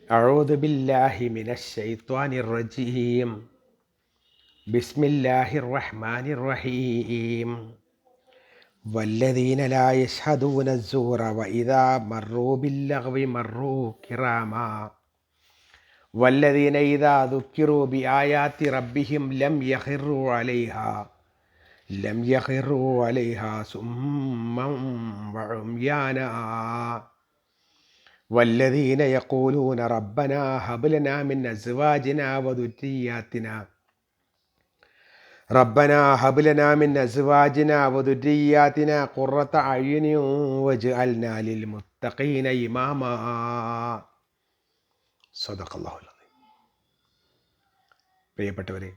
أعوذ بالله من الشيطان الرجيم. بسم الله الرحمن الرحيم. والذين لا يشهدون الزور وإذا مروا باللغو مروا كراما والذين إذا ذكروا بآيات ربهم لم يخروا عليها سما وعميانا والذين يقولون ربنا هب لنا من أزواجنا وذرياتنا قرة أعين واجعلنا للمتقين إماما. സദഖല്ലാഹുൽ അദീം. പ്രിയപ്പെട്ടവരെ,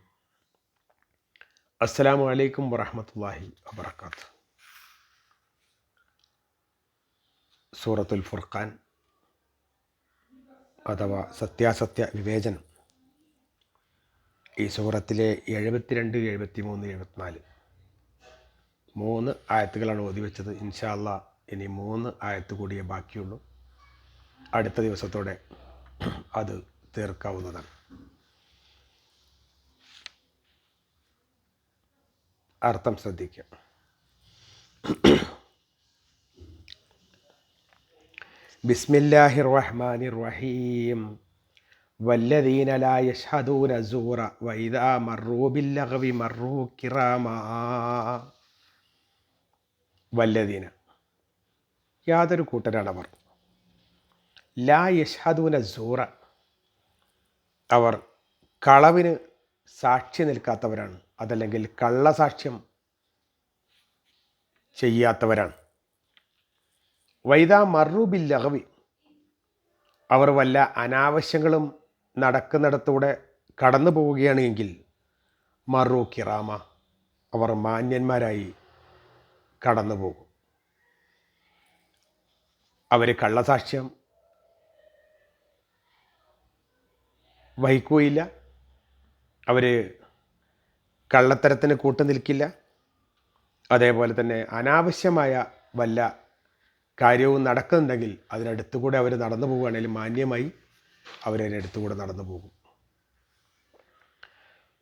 അസ്സലാമു അലൈക്കും വറഹ്മത്തുള്ളാഹി വബറകാതുഹു. സൂറത്തുൽ ഫുർഖാൻ അഥവാ സത്യാസത്യ വിവേചനം, ഈ സൂറത്തിലെ 72, 73, 74 3 ആയത്തുകളാണ് ഓതി വെച്ചത്. ഇൻഷാ അല്ലാഹ് ഇനി 3 ആയത്ത് കൂടിയേ ബാക്കിയുള്ളൂ. അടുത്ത ദിവസത്തോടെ അത് തീർക്കാവുന്നതാണ്. അർത്ഥം ശ്രദ്ധിക്കുക. ബിസ്മില്ലാഹിർ റഹ്മാനിർ റഹീം. വല്ലദീന ലാ യശ്ഹദൂന സൂറ വഇദാ മറൂ ബില്ലഗ്വി മറൂ കിറാമാ. വല്ലദീന, യാതൊരു കൂട്ടരാണവർ, ലാ യശ്ഹദൂന സൂറ, അവർ കളവിന് സാക്ഷി നിൽക്കാത്തവരാണ്, അതല്ലെങ്കിൽ കള്ളസാക്ഷ്യം ചെയ്യാത്തവരാണ്. വൈദാ മറൂ ബില്ലഗ്വി, അവർ വല്ല അനാവശ്യങ്ങളും നടക്കുന്നിടത്തൂടെ കടന്നു പോവുകയാണ് എങ്കിൽ മറൂ കിറാമ, അവർ മാന്യന്മാരായി കടന്നു പോകും. അവർ കള്ളസാക്ഷ്യം വഹിക്കുകയില്ല, അവർ കള്ളത്തരത്തിന് കൂട്ടുനിൽക്കില്ല. അതേപോലെ തന്നെ അനാവശ്യമായ വല്ല കാര്യവും നടക്കുന്നുണ്ടെങ്കിൽ അതിനടുത്തുകൂടെ അവർ നടന്നു പോവുകയാണെങ്കിൽ മാന്യമായി അവരതിനടുത്തുകൂടെ നടന്നു പോകും.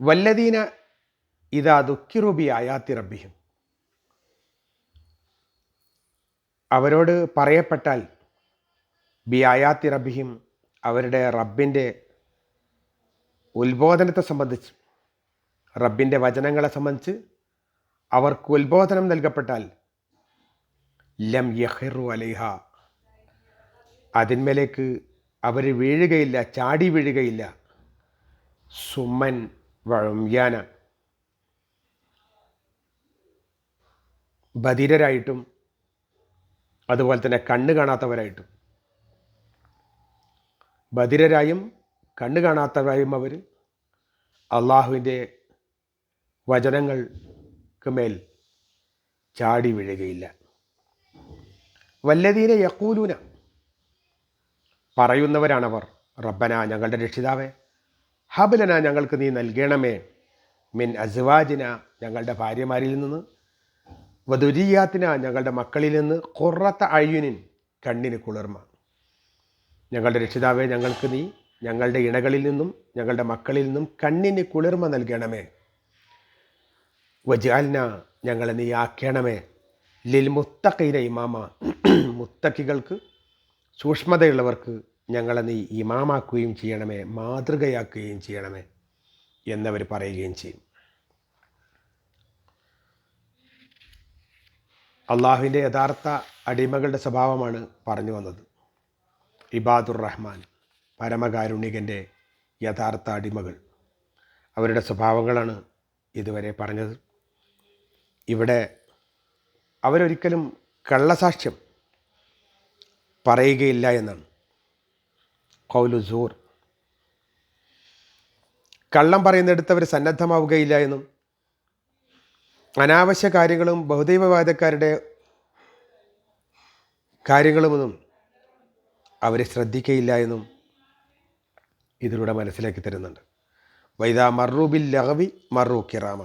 വല്ലദീന ഇദാ ദുക്കിറു ബി ആയാത്തി റബ്ബിഹിം, അവരോട് പറയപ്പെട്ടാൽ ബി ആയാത്തി റബ്ബിഹിം, അവരുടെ റബ്ബിൻ്റെ ഉത്ബോധനത്തെ സംബന്ധിച്ച്, റബ്ബിൻ്റെ വചനങ്ങളെ സംബന്ധിച്ച് അവർക്ക് ഉത്ബോധനം നൽകപ്പെട്ടാൽ ലം യഖിറു അലൈഹ, അതിന്മേലേക്ക് അവർ വീഴുകയില്ല, ചാടി വീഴുകയില്ല. സുമ്മൻ വഉമ്യാന, ബധിരരായിട്ടും അതുപോലെ തന്നെ കണ്ണ് കാണാത്തവരായിട്ടും, ബധിരരായും കണ്ണ് കാണാത്തവരായും അവർ അള്ളാഹുവിൻ്റെ വചനങ്ങൾക്ക് മേൽ ചാടി വീഴുകയില്ല. വല്ലദീന യഖൂലൂന, പറയുന്നവരാണവർ, റബ്ബന, ഞങ്ങളുടെ രക്ഷിതാവേ, ഹബ്ലന, ഞങ്ങൾക്ക് നീ നൽകണമേ, മിൻ അസ്വാജിന, ഞങ്ങളുടെ ഭാര്യമാരിൽ നിന്ന്, വദുരിയാത്തിന, ഞങ്ങളുടെ മക്കളിൽ നിന്ന്, ഖുർറത്ത അയ്യുനിൻ, കണ്ണിന് കുളിർമ. ഞങ്ങളുടെ രക്ഷിതാവേ, ഞങ്ങൾക്ക് നീ ഞങ്ങളുടെ ഇണകളിൽ നിന്നും ഞങ്ങളുടെ മക്കളിൽ നിന്നും കണ്ണിന് കുളിർമ നൽകണമേ. വജഅൽന, ഞങ്ങളെ നീ ആക്കണമേ, ലിൽ മുത്തഖീന ഇമാമ, മുത്തഖികൾക്ക്, സൂക്ഷ്മതയുള്ളവർക്ക് ഞങ്ങളെ നീ ഇമാമാക്കുകയും ചെയ്യണമേ, മാതൃകയാക്കുകയും ചെയ്യണമേ എന്നവർ പറയുകയും ചെയ്യും. അള്ളാഹുവിൻ്റെ യഥാർത്ഥ അടിമകളുടെ സ്വഭാവമാണ് പറഞ്ഞു വന്നത്. ഇബാദുർ റഹ്മാൻ, പരമകാരുണികൻ്റെ യഥാർത്ഥ അടിമകൾ, അവരുടെ സ്വഭാവങ്ങളാണ് ഇതുവരെ പറഞ്ഞത്. ഇവിടെ അവരൊരിക്കലും കള്ളസാക്ഷ്യം പറയുകയില്ല എന്നാണ്. ഖൗലു സൂർ, കള്ളം പറയുന്നിടത്ത് അവർ സന്നദ്ധമാവുകയില്ല എന്നും, അനാവശ്യ കാര്യങ്ങളും ബഹുദൈവവാദക്കാരുടെ കാര്യങ്ങളുമൊന്നും അവർ ശ്രദ്ധിക്കയില്ല എന്നും ഇതിലൂടെ മനസ്സിലാക്കി തരുന്നുണ്ട്. വൈദാ മറൂ ബിൽ ലഗ്വി മറൂ കിറാമ,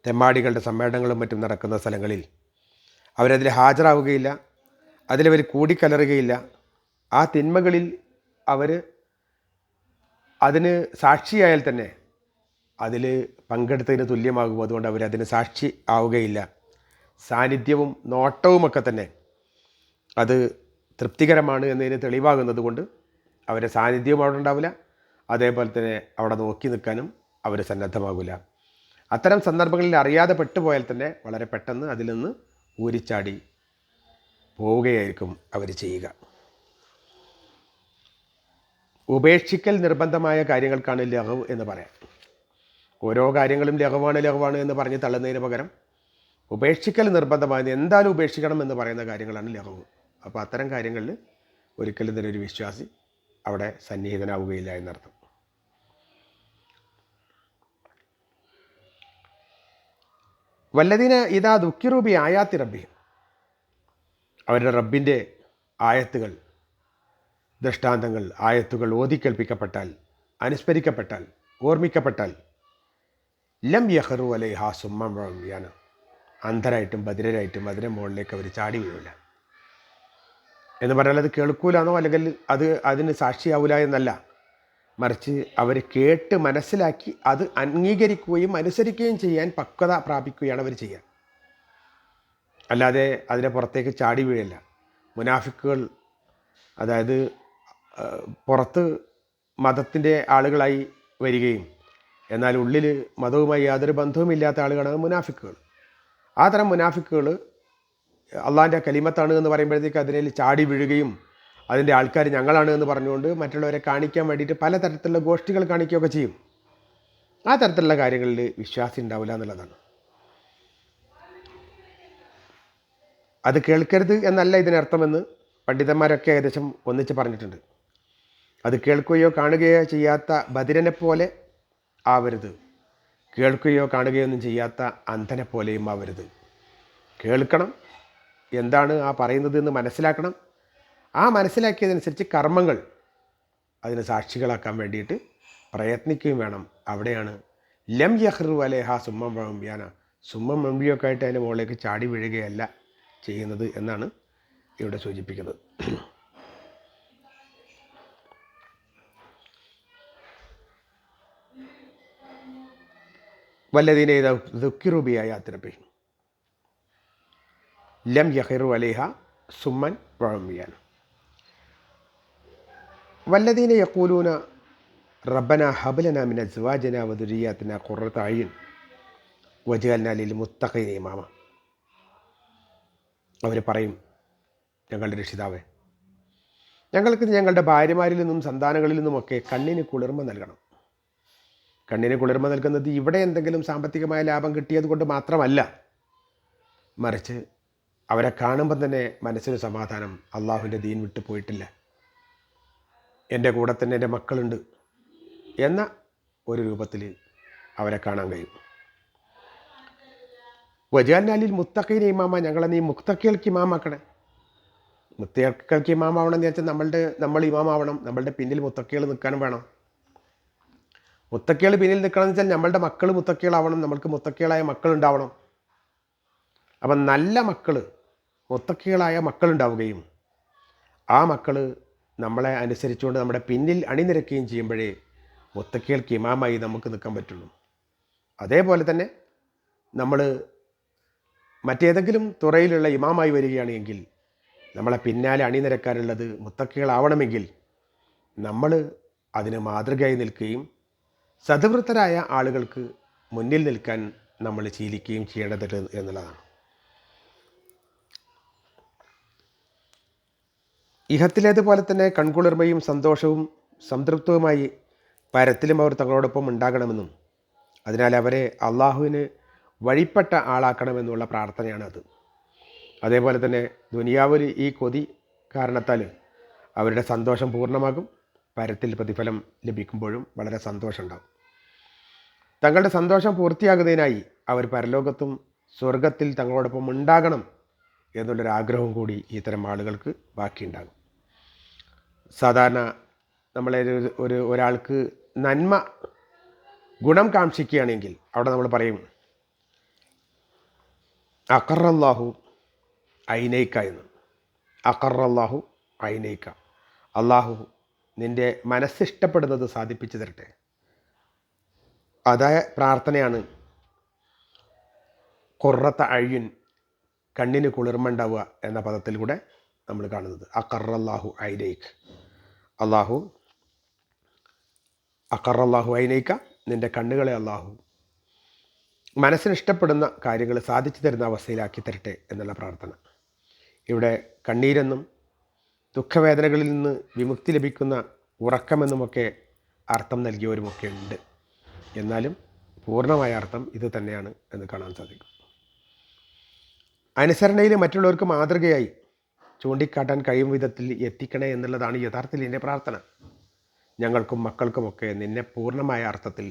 തെമ്മാടികളുടെ സമ്മേളനങ്ങളും മറ്റും നടക്കുന്ന സ്ഥലങ്ങളിൽ അവരതിൽ ഹാജരാവുകയില്ല, അതിലവർ കൂടിക്കലറുകയില്ല. ആ തിന്മകളിൽ അവർ അതിന് സാക്ഷിയായാൽ തന്നെ അതിൽ പങ്കെടുത്തതിന് തുല്യമാകും. അതുകൊണ്ട് അവരതിന് സാക്ഷി ആവുകയില്ല. സാന്നിധ്യവും നോട്ടവുമൊക്കെ തന്നെ അത് തൃപ്തികരമാണ് എന്നതിന് തെളിവാകുന്നത് കൊണ്ട് അവരുടെ സാന്നിധ്യവും അവിടെ ഉണ്ടാവില്ല. അതേപോലെ തന്നെ അവിടെ നോക്കി നിൽക്കാനും അവർ സന്നദ്ധമാകില്ല. അത്തരം സന്ദർഭങ്ങളിൽ അറിയാതെ പെട്ടുപോയാൽ തന്നെ വളരെ പെട്ടെന്ന് അതിൽ നിന്ന് ഊരിച്ചാടി പോവുകയായിരിക്കും അവർ ചെയ്യുക. ഉപേക്ഷിക്കൽ നിർബന്ധമായ കാര്യങ്ങൾക്കാണ് ലഘവ് എന്ന് പറയാം. ഓരോ കാര്യങ്ങളും ലഘവാണ് എന്ന് പറഞ്ഞ് തള്ളുന്നതിന് പകരം ഉപേക്ഷിക്കൽ നിർബന്ധമായത് എന്തായാലും ഉപേക്ഷിക്കണം എന്ന് പറയുന്ന കാര്യങ്ങളാണ് ലഘവ്. അപ്പോൾ അത്തരം കാര്യങ്ങളിൽ ഒരിക്കലും തന്നെ ഒരു വിശ്വാസി അവിടെ സന്നിഹിതനാവുകയില്ല എന്നർത്ഥം. വല്ലദീന ഇദാ ദുഃഖിറൂ ബി ആയാത്തി റബ്ബിഹിം, അവരുടെ റബ്ബിൻ്റെ ആയത്തുകൾ, ദൃഷ്ടാന്തങ്ങൾ, ആയത്തുകൾ ഓതിക്കേൽപ്പിക്കപ്പെട്ടാൽ, അനുസ്മരിക്കപ്പെട്ടാൽ, ഓർമ്മിക്കപ്പെട്ടാൽ ലം യഖറു അലൈഹാ സുമ്മൻ വഅമിയാന, അന്ധരായിട്ടും ബധിരരായിട്ടും അതിൻ്റെ മുകളിലേക്ക് അവർ ചാടി വീഴില്ല എന്ന് പറഞ്ഞാൽ അത് കേൾക്കൂലാന്നോ അല്ലെങ്കിൽ അതിന് സാക്ഷിയാവില്ല എന്നല്ല, മറിച്ച് അവർ കേട്ട് മനസ്സിലാക്കി അത് അംഗീകരിക്കുകയും അനുസരിക്കുകയും ചെയ്യാൻ പക്വത പ്രാപിക്കുകയാണ് അവർ ചെയ്യുക. അല്ലാതെ അതിനെ പുറത്തേക്ക് ചാടി വീഴില്ല. മുനാഫിക്കുകൾ, അതായത് പുറത്ത് മതത്തിൻ്റെ ആളുകളായി വരികയും എന്നാൽ ഉള്ളിൽ മതവുമായി യാതൊരു ബന്ധവുമില്ലാത്ത ആളുകളാണ് മുനാഫിക്കുകൾ. ആ തരം മുനാഫിക്കുകൾ അള്ളാഹിൻ്റെ കലിമത്താണ് എന്ന് പറയുമ്പോഴത്തേക്ക് അതിനെ ചാടി വീഴുകയും അതിൻ്റെ ആൾക്കാർ ഞങ്ങളാണ് എന്ന് പറഞ്ഞുകൊണ്ട് മറ്റുള്ളവരെ കാണിക്കാൻ വേണ്ടിയിട്ട് പലതരത്തിലുള്ള ഗോഷ്ഠികൾ കാണിക്കുകയൊക്കെ ചെയ്യും. ആ തരത്തിലുള്ള കാര്യങ്ങളിൽ വിശ്വാസം ഉണ്ടാവില്ല എന്നുള്ളതാണ്. അത് കേൾക്കരുത് എന്നല്ല ഇതിനർത്ഥമെന്ന് പണ്ഡിതന്മാരൊക്കെ ഏകദേശം ഒന്നിച്ച് പറഞ്ഞിട്ടുണ്ട്. അത് കേൾക്കുകയോ കാണുകയോ ചെയ്യാത്ത ബധിരനെ പോലെ ആവരുത്, കേൾക്കുകയോ കാണുകയോ ഒന്നും ചെയ്യാത്ത അന്ധനെ പോലെയും ആവരുത്. കേൾക്കണം, എന്താണ് ആ പറയുന്നത് എന്ന് മനസ്സിലാക്കണം. ആ മനസ്സിലാക്കിയതനുസരിച്ച് കർമ്മങ്ങൾ അതിന് സാക്ഷികളാക്കാൻ വേണ്ടിയിട്ട് പ്രയത്നിക്കുകയും വേണം. അവിടെയാണ് ലം യഖ്റു അലൈഹ സുമ്മൻ വഅമിയാന, സുമ്മൻ വഅമിയൊക്കെ ആയിട്ട് അതിൻ്റെ മുകളിലേക്ക് ചാടി വീഴുകയല്ല ചെയ്യുന്നത് എന്നാണ് ഇവിടെ സൂചിപ്പിക്കുന്നത്. വല്ലദീന ഇദാ ദുഃഖിറൂ ബി ആയാത്തി റബ്ബിഹിം ലം യഖിറു അലൈഹ സുമ്മൻ വഅമിയാന വല്ലദീന യഖൂലൂന റബ്ബന ഹബ് ലനാ മിൻ അസ്വാജിനാ വദുരിയാതിനാ ഖുർറത അയ്യുൻ വജഅൽനാ ലിൽ മുത്തഖീന ഇമാമ. അവർ പറയും, ഞങ്ങളുടെ രക്ഷിതാവേ, ഞങ്ങൾക്ക് ഞങ്ങളുടെ ഭാര്യമാരിൽ നിന്നും സന്താനങ്ങളിൽ നിന്നുമൊക്കെ കണ്ണിന് കുളിർമ നൽകണം. കണ്ണിന് കുളിർമ നൽകുന്നത് ഇവിടെ എന്തെങ്കിലും സാമ്പത്തികമായ ലാഭം കിട്ടിയത് കൊണ്ട് മാത്രമല്ല, മറിച്ച് അവരെ കാണുമ്പം തന്നെ മനസ്സിന് സമാധാനം, അള്ളാഹുവിൻ്റെ ദീൻ വിട്ടു പോയിട്ടില്ല, എൻ്റെ കൂടെ തന്നെ എൻ്റെ മക്കളുണ്ട് എന്ന ഒരു രൂപത്തിൽ അവരെ കാണാൻ കഴിയും. വജഅൽനാലിൽ മുത്തഖീന ഇമാമ, ഞങ്ങളെ നീ മുത്തഖികൾക്ക് ഇമാമാക്കണേ. മുത്തഖികൾക്ക് ഇമാമാവണം എന്ന് വെച്ചാൽ നമ്മൾ ഇമാമാവണം, നമ്മളുടെ പിന്നിൽ മുത്തഖികൾ നിൽക്കാനും വേണം. മുത്തക്കികൾ പിന്നിൽ നിൽക്കണം എന്ന് വെച്ചാൽ നമ്മളുടെ മക്കൾ മുത്തക്കികളാവണം, നമ്മൾക്ക് മുത്തക്കികളായ മക്കളുണ്ടാവണം. അപ്പം നല്ല മക്കൾ, മുത്തക്കികളായ മക്കളുണ്ടാവുകയും ആ മക്കൾ നമ്മളെ അനുസരിച്ചുകൊണ്ട് നമ്മുടെ പിന്നിൽ അണിനിരക്കുകയും ചെയ്യുമ്പോഴേ മുത്തക്കികൾക്ക് ഇമാമായി നമുക്ക് നിൽക്കാൻ പറ്റുള്ളൂ. അതേപോലെ തന്നെ നമ്മൾ മറ്റേതെങ്കിലും തുറയിലുള്ള ഇമാമായി വരികയാണെങ്കിൽ നമ്മളെ പിന്നാലെ അണിനിരക്കാനുള്ളത് മുത്തക്കികളാവണമെങ്കിൽ നമ്മൾ അതിന് മാതൃകയായി നിൽക്കുകയും സദ്വൃത്തരായ ആളുകൾക്ക് മുന്നിൽ നിൽക്കാൻ നമ്മൾ ശീലിക്കുകയും ചെയ്യേണ്ടത് എന്നുള്ളതാണ്. ഇഹത്തിലേതുപോലെ തന്നെ കൺകുളിർമയും സന്തോഷവും സംതൃപ്തവുമായി പരത്തിലും അവർ തങ്ങളോടൊപ്പം ഉണ്ടാകണമെന്നും അതിനാൽ അവരെ അള്ളാഹുവിന് വഴിപ്പെട്ട ആളാക്കണമെന്നുള്ള പ്രാർത്ഥനയാണ് അത്. അതേപോലെ തന്നെ ദുനിയാവിൽ ഈ കൊതി കാരണത്താൽ അവരുടെ സന്തോഷം പൂർണ്ണമാകും, പരത്തിൽ പ്രതിഫലം ലഭിക്കുമ്പോഴും വളരെ സന്തോഷമുണ്ടാകും. തങ്ങളുടെ സന്തോഷം പൂർത്തിയാകുന്നതിനായി അവർ പരലോകത്തും സ്വർഗത്തിൽ തങ്ങളോടൊപ്പം ഉണ്ടാകണം എന്നുള്ളൊരാഗ്രഹവും കൂടി ഇത്തരം ആളുകൾക്ക് ബാക്കിയുണ്ടാകും. സാധാരണ നമ്മളെ ഒരാൾക്ക് നന്മ ഗുണം കാക്ഷിക്കുകയാണെങ്കിൽ അവിടെ നമ്മൾ പറയും അഖറല്ലാഹു ഐനൈക്ക എന്ന്. അഖറല്ലാഹു ഐനൈക്ക, അള്ളാഹു നിൻ്റെ മനസ്സിഷ്ടപ്പെടുന്നത് സാധിപ്പിച്ചു തരട്ടെ. അതായ പ്രാർത്ഥനയാണ് ഖുർറത്ത അയ്യുൻ, കണ്ണിന് കുളിർമണ്ടാവുക എന്ന പദത്തിലൂടെ നമ്മൾ കാണുന്നത്. അഖറല്ലാഹു ഐനൈക്ക്, അഖറല്ലാഹു ഐനൈക്ക, നിൻ്റെ കണ്ണുകളെ അള്ളാഹു മനസ്സിനിഷ്ടപ്പെടുന്ന കാര്യങ്ങൾ സാധിച്ചു തരുന്ന അവസ്ഥയിലാക്കി തരട്ടെ എന്നുള്ള പ്രാർത്ഥന. ഇവിടെ കണ്ണീരെന്നും ദുഃഖവേദനകളിൽ നിന്ന് വിമുക്തി ലഭിക്കുന്ന ഉറക്കമെന്നുമൊക്കെ അർത്ഥം നൽകിയവരുമൊക്കെ ഉണ്ട്. എന്നാലും പൂർണ്ണമായ അർത്ഥം ഇത് തന്നെയാണ് എന്ന് കാണാൻ സാധിക്കും. അനുസരണയിൽ മറ്റുള്ളവർക്ക് മാതൃകയായി ചൂണ്ടിക്കാട്ടാൻ കഴിയും വിധത്തിൽ എത്തിക്കണേ എന്നുള്ളതാണ് യഥാർത്ഥത്തിൽ എൻ്റെ പ്രാർത്ഥന. ഞങ്ങൾക്കും മക്കൾക്കുമൊക്കെ നിന്നെ പൂർണ്ണമായ അർത്ഥത്തിൽ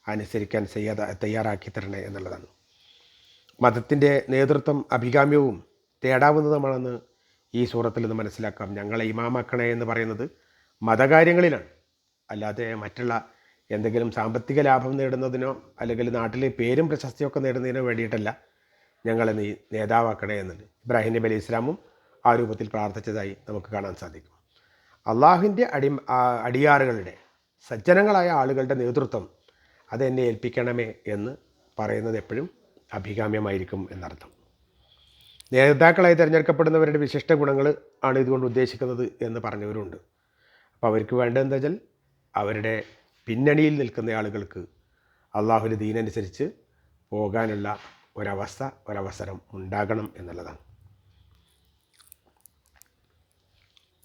അനുസരിക്കാൻ തയ്യാറാക്കി തരണേ എന്നുള്ളതാണ്. മതത്തിൻ്റെ നേതൃത്വം അഭികാമ്യവും തേടാവുന്നതുമാണെന്ന് ഈ സൂറത്തിൽ നിന്ന് മനസ്സിലാക്കാം. ഞങ്ങളെ ഇമാമാക്കണേ എന്ന് പറയുന്നത് മതകാര്യങ്ങളിലാണ്, അല്ലാതെ മറ്റുള്ള എന്തെങ്കിലും സാമ്പത്തിക ലാഭം നേടുന്നതിനോ അല്ലെങ്കിൽ നാട്ടിലെ പേരും പ്രശസ്തിയൊക്കെ നേടുന്നതിനോ വേണ്ടിയിട്ടല്ല ഞങ്ങളെ നീ നേതാവാക്കണേ എന്നുള്ളത്. ഇബ്രാഹിം നബി അലൈഹി ഇസ്ലാമും ആ രൂപത്തിൽ പ്രാർത്ഥിച്ചതായി നമുക്ക് കാണാൻ സാധിക്കും. അള്ളാഹുവിൻ്റെ അടിയാറുകളുടെ സജ്ജനങ്ങളായ ആളുകളുടെ നേതൃത്വം അതെന്നെ ഏൽപ്പിക്കണമേ എന്ന് പറയുന്നത് എപ്പോഴും അഭികാമ്യമായിരിക്കും എന്നർത്ഥം. നേതാക്കളായി തിരഞ്ഞെടുക്കപ്പെടുന്നവരുടെ വിശിഷ്ട ഗുണങ്ങൾ ആണ് ഇതുകൊണ്ട് ഉദ്ദേശിക്കുന്നത് എന്ന് പറഞ്ഞവരുണ്ട്. അപ്പോൾ അവർക്ക് വേണ്ടത് എന്താ വെച്ചാൽ അവരുടെ പിന്നണിയിൽ നിൽക്കുന്ന ആളുകൾക്ക് അള്ളാഹുവിൻ്റെ ദീനനുസരിച്ച് പോകാനുള്ള ഒരവസരം ഉണ്ടാകണം എന്നുള്ളതാണ്.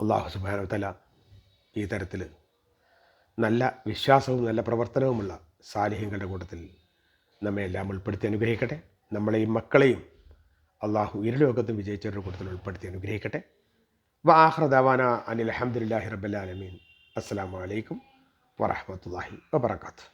അള്ളാഹു സുബ്ഹാനഹു വ തആല ഈ തരത്തിൽ നല്ല വിശ്വാസവും നല്ല പ്രവർത്തനവുമുള്ള സാലിഹ്യങ്ങളുടെ കൂട്ടത്തിൽ നമ്മെ എല്ലാം ഉൾപ്പെടുത്തി അനുഗ്രഹിക്കട്ടെ. നമ്മളെയും മക്കളെയും അള്ളാഹു ഇരുലോകത്തും വിജയിച്ചവരുടെ കൂട്ടത്തിൽ ഉൾപ്പെടുത്തി അനുഗ്രഹിക്കട്ടെ. വആഖിറു ദഅവാന അനിൽ ഹംദുലില്ലാഹി റബ്ബിൽ ആലമീൻ. അസ്സലാമു അലൈക്കും വറഹ്മത്തുള്ളാഹി വബറകാതുഹു.